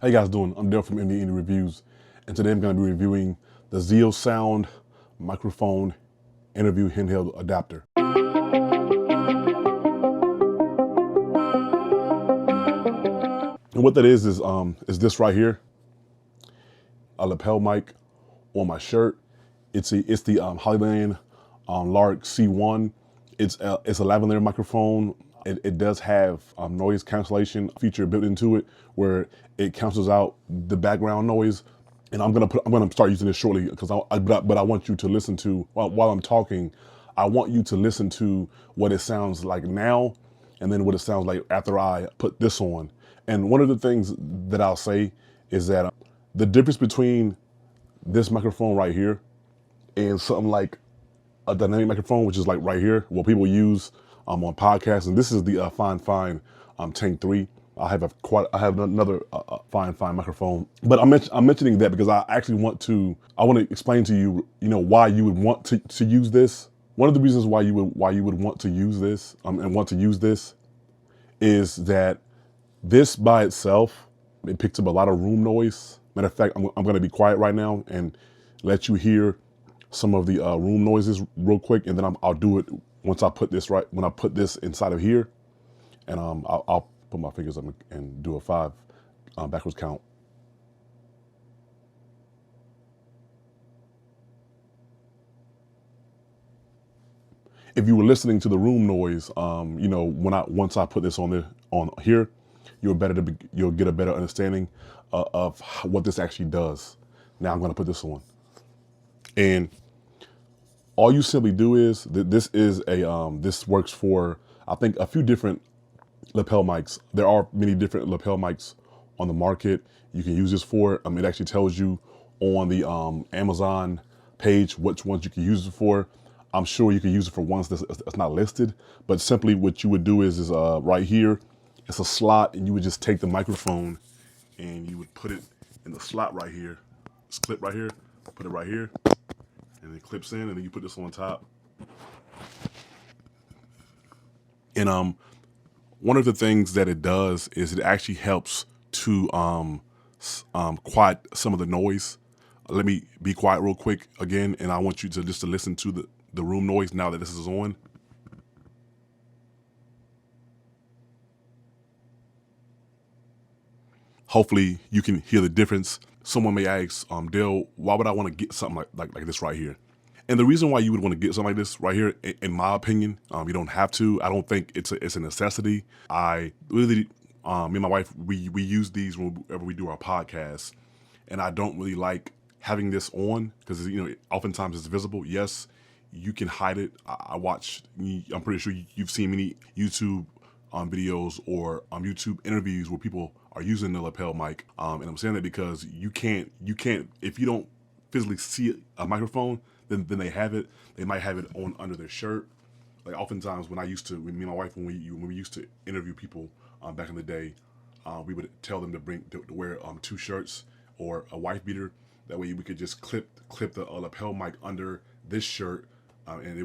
How you guys doing? I'm Dale from Indie Reviews, and today I'm going to be reviewing the ZealSound microphone interview handheld adapter. And what that is this right here, a lapel mic on my shirt. It's the Hollyland Lark C1. It's a lavalier microphone. It does have noise cancellation feature built into it, where it cancels out the background noise. And I'm gonna start using this shortly because but I want you to listen to while I'm talking. I want you to listen to what it sounds like now, and then what it sounds like after I put this on. And one of the things that I'll say is that the difference between this microphone right here and something like a dynamic microphone, which is like right here, what people use on podcasts. And this is the Fine Tank 3. I have another Fine microphone, but I'm mentioning that because I want to explain to you, why you would want to use this. One of the reasons why you would want to use this and want to use this is that this by itself, it picks up a lot of room noise. Matter of fact, I'm going to be quiet right now and let you hear some of the room noises real quick, and then I'll do it once I put this when I put this inside of here, and I'll put my fingers up and do a 5 backwards count. If you were listening to the room noise, once I put this on here, you'll get a better understanding of what this actually does. Now I'm going to put this on, and all you simply do is this works for, I think, a few different lapel mics. There are many different lapel mics on the market. You can use this for. It actually tells you on the Amazon page which ones you can use it for. I'm sure you can use it for ones that's not listed, but simply what you would do is right here, it's a slot, and you would just take the microphone and you would put it in the slot right here. This clip right here, put it right here, and it clips in, and then you put this on top. And one of the things that it does is it actually helps to quiet some of the noise. Let me be quiet real quick again, and I want you to just to listen to the room noise now that this is on. Hopefully you can hear the difference. Someone may ask, Dale, why would I want to get something like this right here? And the reason why you would want to get something like this right here, in my opinion, you don't have to. I don't think it's a necessity. I really, me and my wife, we use these whenever we do our podcasts, and I don't really like having this on because oftentimes it's visible. Yes, you can hide it. I'm pretty sure you've seen many YouTube videos or YouTube interviews where people are using the lapel mic, and I'm saying that because you can't if you don't physically see a microphone, then they have it. They might have it on under their shirt. Like oftentimes when me and my wife, when we used to interview people back in the day, we would tell them to wear 2 shirts or a wife beater. That way we could just clip the lapel mic under this shirt, and it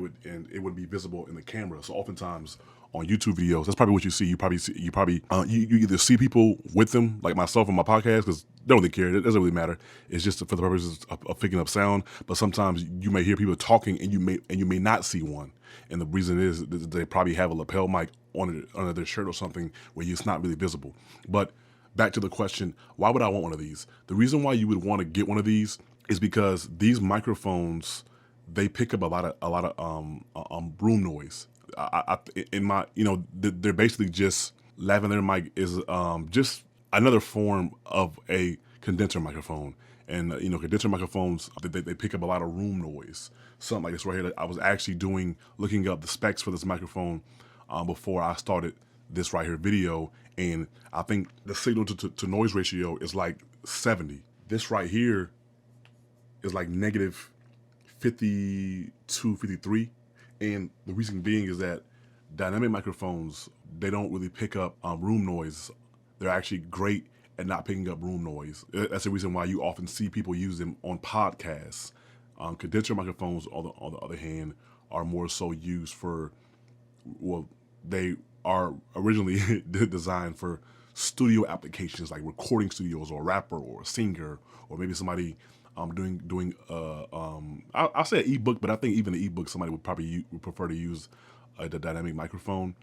would be visible in the camera. So oftentimes on YouTube videos, that's probably what you see. You either see people with them, like myself on my podcast, because they don't really care. It doesn't really matter. It's just for the purposes of picking up sound. But sometimes you may hear people talking, and you may not see one. And the reason is that they probably have a lapel mic under their shirt or something where it's not really visible. But back to the question, why would I want one of these? The reason why you would want to get one of these is because these microphones, they pick up a lot of room noise. They're basically just lavalier mic is just another form of a condenser microphone. And condenser microphones, they pick up a lot of room noise. Something like this right here. I was actually looking up the specs for this microphone before I started this right here video, and I think the signal to noise ratio is like 70. This right here is like negative 52, 53. And the reason being is that dynamic microphones, they don't really pick up room noise. They're actually great at not picking up room noise. That's the reason why you often see people use them on podcasts. Condenser microphones, on the other hand, are more so used for, well, they are originally designed for studio applications like recording studios or a rapper or a singer or maybe somebody doing I'll say an ebook, but I think even the ebook somebody would probably would prefer to use the dynamic microphone.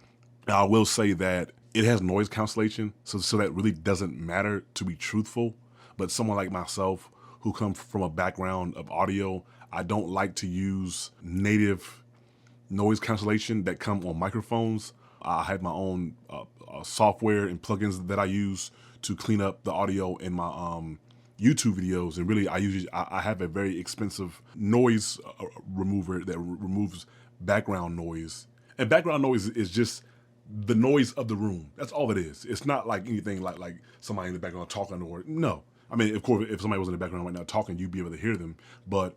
Now, I will say that it has noise cancellation, so that really doesn't matter, to be truthful. But someone like myself who comes from a background of audio, I don't like to use native noise cancellation that come on microphones. I have my own software and plugins that I use to clean up the audio in my YouTube videos, and really I have a very expensive noise remover that removes background noise. And background noise is just the noise of the room. That's all it is. It's not like anything like somebody in the background talking, or no. I mean, of course, if somebody was in the background right now talking, you'd be able to hear them. But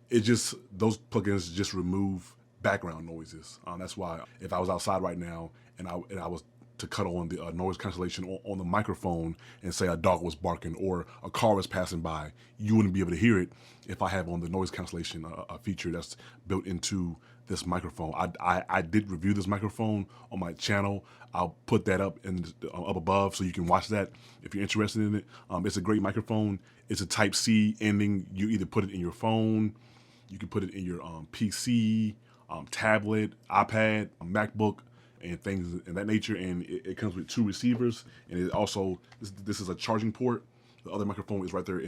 it just, those plugins just remove background noises. That's why if I was outside right now and I was to cut on the noise cancellation on the microphone and say a dog was barking or a car was passing by, you wouldn't be able to hear it if I have on the noise cancellation feature that's built into this microphone. I did review this microphone on my channel. I'll put that up up above so you can watch that if you're interested in it. It's a great microphone. It's a Type-C ending. You either put it in your phone, you can put it in your PC, tablet, iPad, MacBook, and things in that nature. And it comes with 2 receivers, and it also, this is a charging port. The other microphone is right there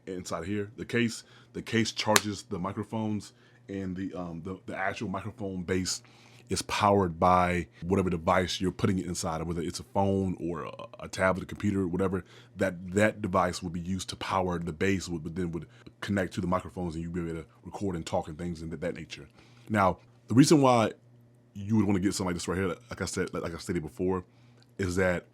inside here. The case charges the microphones, and the actual microphone base is powered by whatever device you're putting it inside of, whether it's a phone or a tablet, a computer, whatever. That device would be used to power the base, but then would connect to the microphones, and you'd be able to record and talk and things in that nature. Now, the reason why you would want to get something like this right here, like I stated before, is that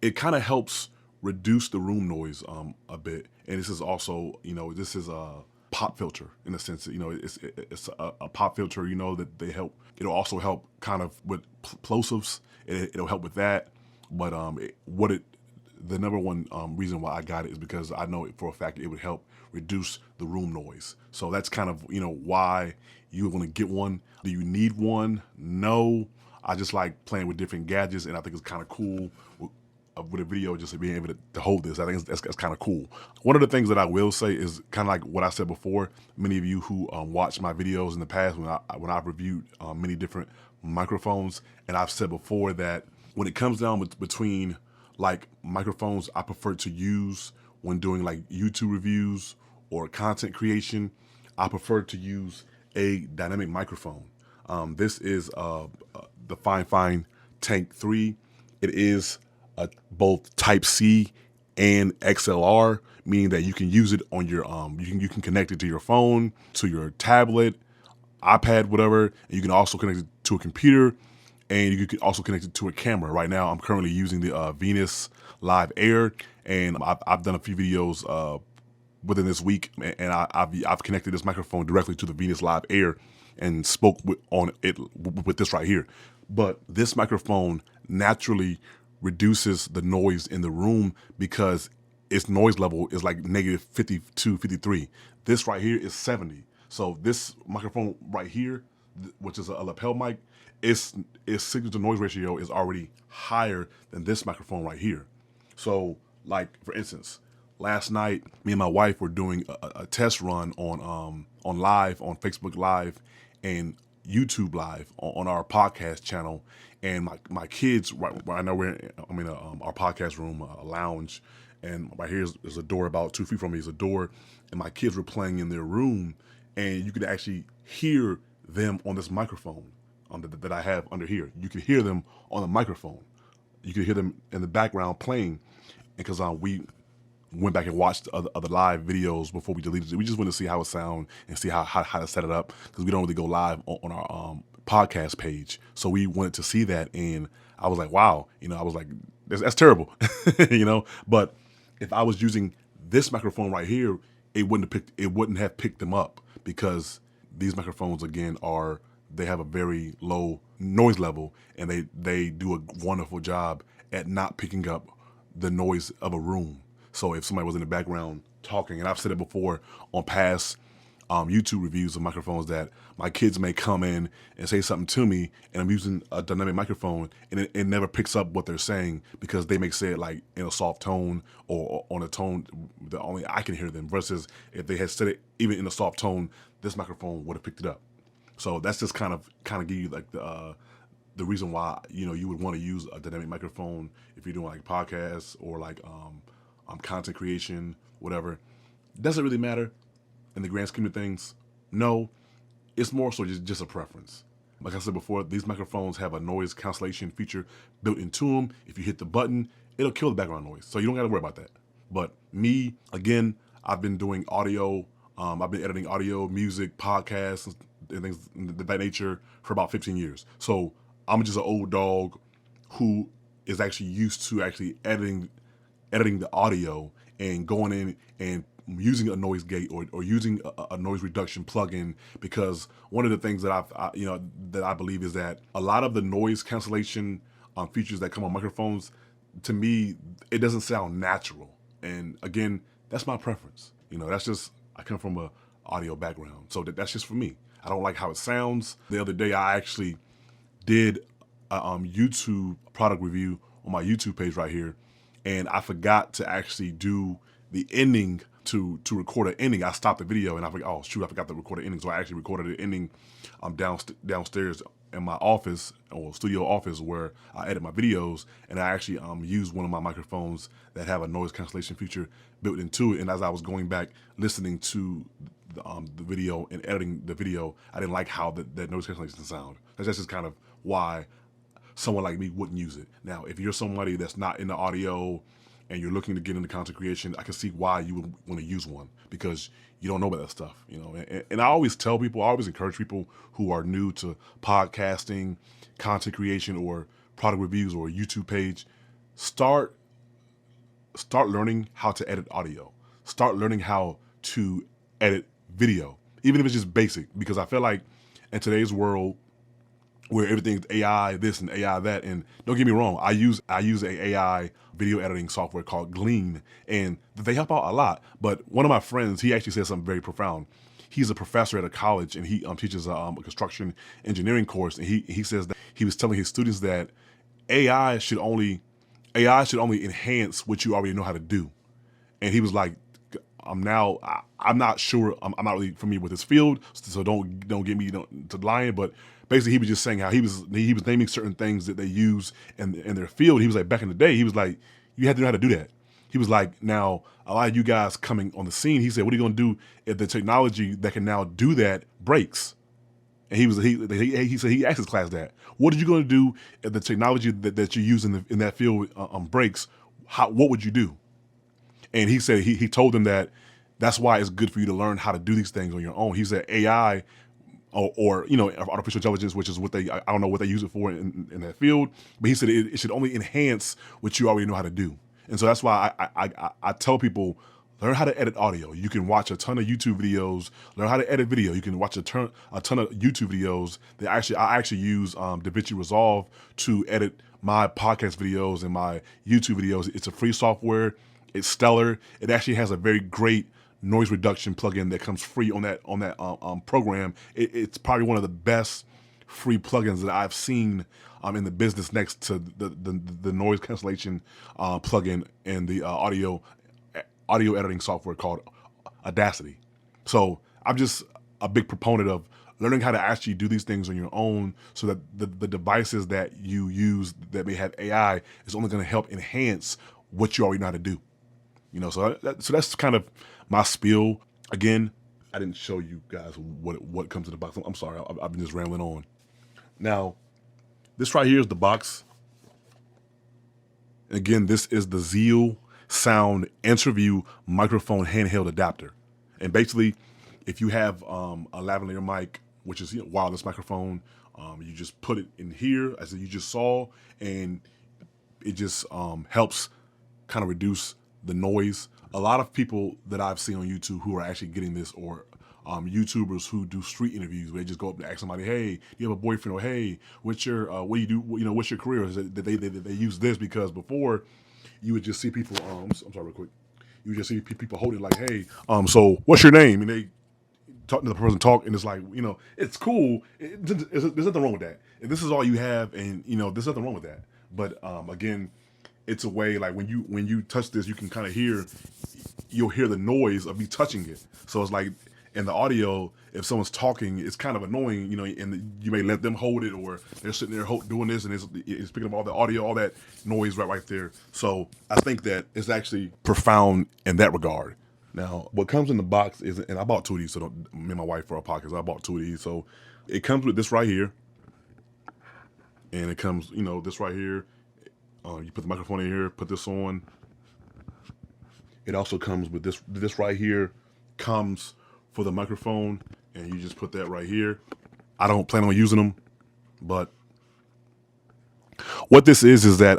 it kind of helps reduce the room noise a bit. And this is also, this is a pop filter in a sense. It's a pop filter, that they help. It'll also help kind of with plosives. It'll help with that. But the number one reason why I got it is because I know for a fact it would help reduce the room noise. So that's kind of, why you want to get one. Do you need one? No. I just like playing with different gadgets, and I think it's kind of cool with a video, just being able to hold this. I think that's kind of cool. One of the things that I will say is kind of like what I said before. Many of you who watched my videos in the past when I've reviewed many different microphones, and I've said before that when it comes down between like microphones I prefer to use when doing like YouTube reviews or content creation, I prefer to use a dynamic microphone. This is the Fine Tank 3. It is both Type-C and XLR, meaning that you can use it on your you can connect it to your phone, to your tablet, iPad, whatever. And you can also connect it to a computer, and you can also connect it to a camera. Right now, I'm currently using the Venus Live Air, and I've done a few videos within this week, and I've connected this microphone directly to the Venus Live Air and spoke on it with this right here. But this microphone naturally reduces the noise in the room because its noise level is like negative 52, 53. This right here is 70. So this microphone right here, which is a lapel mic, its signal to noise ratio is already higher than this microphone right here. So like, for instance, last night, me and my wife were doing a test run on live, on Facebook Live and YouTube Live on our podcast channel. And my kids, right now I'm in our podcast room, a lounge, and right here is a door about 2 feet from me is a door, and my kids were playing in their room, and you could actually hear them on this microphone that I have under here. You could hear them on the microphone. You could hear them in the background playing, because we went back and watched other live videos before we deleted it. We just wanted to see how it sound and see how to set it up, because we don't really go live on our podcast page. So we wanted to see that, and I was like, wow, I was like, that's terrible, But if I was using this microphone right here, it wouldn't have picked them up, because these microphones again they have a very low noise level, and they do a wonderful job at not picking up the noise of a room. So if somebody was in the background talking, and I've said it before on past YouTube reviews of microphones that my kids may come in and say something to me, and I'm using a dynamic microphone, and it never picks up what they're saying because they may say it like in a soft tone or on a tone that only I can hear them. Versus if they had said it even in a soft tone, this microphone would have picked it up. So that's just kind of give you like the reason why you would want to use a dynamic microphone if you're doing like podcasts or like content creation, whatever. Doesn't really matter in the grand scheme of things. No, it's more so just a preference. Like I said before, these microphones have a noise cancellation feature built into them. If you hit the button, it'll kill the background noise, so you don't got to worry about that. But me, again, I've been doing audio. I've been editing audio, music, podcasts, and things of that nature for about 15 years. So I'm just an old dog who is actually used to actually editing the audio and going in and using a noise gate or using a noise reduction plugin, because one of the things that that I believe is that a lot of the noise cancellation features that come on microphones, to me, it doesn't sound natural. And again, that's my preference. That's just, I come from a audio background, so that's just for me. I don't like how it sounds. The other day, I actually did a YouTube product review on my YouTube page right here, and I forgot to actually do the ending to record an ending. I stopped the video and I forgot, oh shoot, I forgot to record an ending. So I actually recorded the ending downstairs in my office or studio office where I edit my videos, and I actually used one of my microphones that have a noise cancellation feature built into it. And as I was going back listening to the video and editing the video, I didn't like how that noise cancellation sound. That's just kind of why someone like me wouldn't use it. Now, if you're somebody that's not in the audio and you're looking to get into content creation, I can see why you would want to use one, because you don't know about that stuff, And I always tell people, I always encourage people who are new to podcasting, content creation, or product reviews or a YouTube page, start learning how to edit audio. Start learning how to edit video, even if it's just basic, because I feel like in today's world, where everything's AI this and AI that. And don't get me wrong, I use a AI video editing software called Glean, and they help out a lot. But one of my friends, he actually said something very profound. He's a professor at a college, and he teaches a construction engineering course. And he says that he was telling his students that AI should only enhance what you already know how to do. And he was like, I'm not sure. I'm not really familiar with this field, so don't get me to lying. But basically, he was just saying how he was naming certain things that they use in their field. He was like, back in the day, he was like, you had to know how to do that. He was like, now a lot of you guys coming on the scene, he said, what are you going to do if the technology that can now do that breaks? And he said he asked his class that. What are you going to do if the technology that you use in that field breaks? What would you do? And he said he told them that that's why it's good for you to learn how to do these things on your own. He said AI or artificial intelligence, which is what I don't know what they use it for in that field, but he said it should only enhance what you already know how to do. And so that's why I tell people, learn how to edit audio. You can watch a ton of YouTube videos. Learn how to edit video. You can watch a ton of YouTube videos. I actually use DaVinci Resolve to edit my podcast videos and my YouTube videos. It's a free software. It's stellar. It actually has a very great noise reduction plugin that comes free on that program. It's probably one of the best free plugins that I've seen in the business, next to the noise cancellation plugin and the audio editing software called Audacity. So I'm just a big proponent of learning how to actually do these things on your own, so that the devices that you use that may have AI is only going to help enhance what you already know how to do. So that's kind of my spiel. Again, I didn't show you guys what comes in the box. I'm sorry, I've been just rambling on. Now, this right here is the box. Again, this is the ZealSound Interview Microphone Handheld Adapter. And basically, if you have a lavalier mic, which is wireless microphone, you just put it in here, as you just saw, and it just helps kind of reduce the noise. A lot of people that I've seen on YouTube who are actually getting this, or YouTubers who do street interviews, where they just go up and ask somebody, "Hey, do you have a boyfriend?" Or, "Hey, what do you do? What's your career?" Is that they use this, because before you would just see people. I'm sorry, real quick. You would just see people holding like, "Hey, so what's your name?" And they talking to the person talk, and it's like, it's cool. There's nothing wrong with that. If this is all you have, and there's nothing wrong with that. But again, it's a way, like when you touch this, you can kind of you'll hear the noise of me touching it. So it's like in the audio, if someone's talking, it's kind of annoying, and you may let them hold it, or they're sitting there doing this, and it's picking up all the audio, all that noise right there. So I think that it's actually profound in that regard. Now, what comes in the box is, and I bought two of these, so me and my wife for our pockets, I bought two of these. So it comes with this right here, and it comes, this right here. You put the microphone in here, put this on. It also comes with this right here, comes for the microphone, and you just put that right here. I don't plan on using them, but what this is that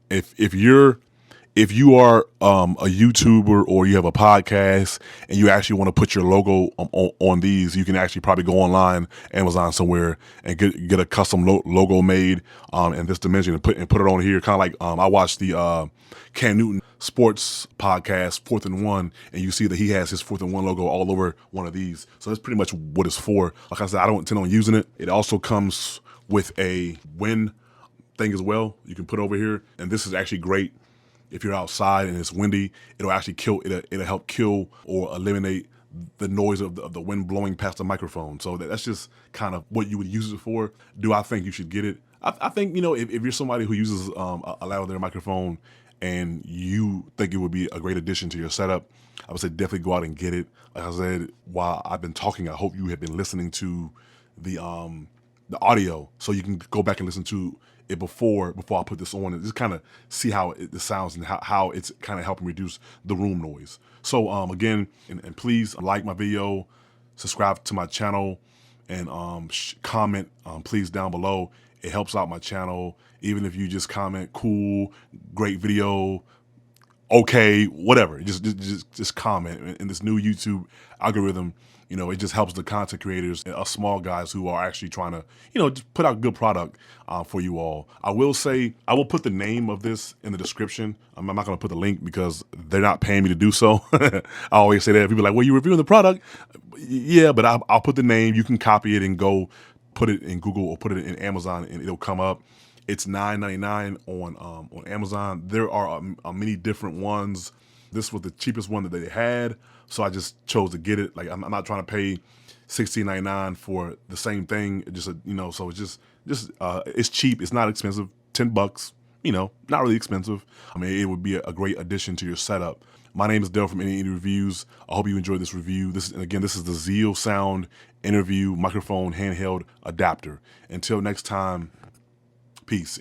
if you are a YouTuber, or you have a podcast and you actually want to put your logo on these, you can actually probably go online, Amazon somewhere, and get a custom logo made in this dimension, and put it on here. Kind of like I watched the Cam Newton sports podcast, 4th and 1, and you see that he has his 4th and 1 logo all over one of these. So that's pretty much what it's for. Like I said, I don't intend on using it. It also comes with a wind thing as well. You can put over here, and this is actually great. If you're outside and it's windy, it'll actually it'll help kill or eliminate the noise of the wind blowing past the microphone. So that's just kind of what you would use it for. Do I think you should get it? I think, if you're somebody who uses a lavalier microphone and you think it would be a great addition to your setup, I would say definitely go out and get it. Like I said, while I've been talking, I hope you have been listening to the audio, so you can go back and listen to it before I put this on, and just kind of see how it sounds, and how it's kind of helping reduce the room noise. So again, and please like my video, subscribe to my channel, and comment please down below. It helps out my channel. Even if you just comment, cool, great video, okay, whatever, just comment. In this new YouTube algorithm, it just helps the content creators and us small guys who are actually trying to, just put out good product for you all. I will say, I will put the name of this in the description. I'm not going to put the link because they're not paying me to do so. I always say that. People are like, well, you're reviewing the product. Yeah, but I'll put the name. You can copy it and go put it in Google or put it in Amazon, and it'll come up. It's $9.99 on Amazon. There are many different ones. This was the cheapest one that they had, so I just chose to get it. Like, I'm not trying to pay $16.99 for the same thing. So it's just it's cheap. It's not expensive. $10. Not really expensive. I mean, it would be a great addition to your setup. My name is Dale from Any Reviews. I hope you enjoyed this review. This is the ZealSound interview microphone handheld adapter. Until next time, peace.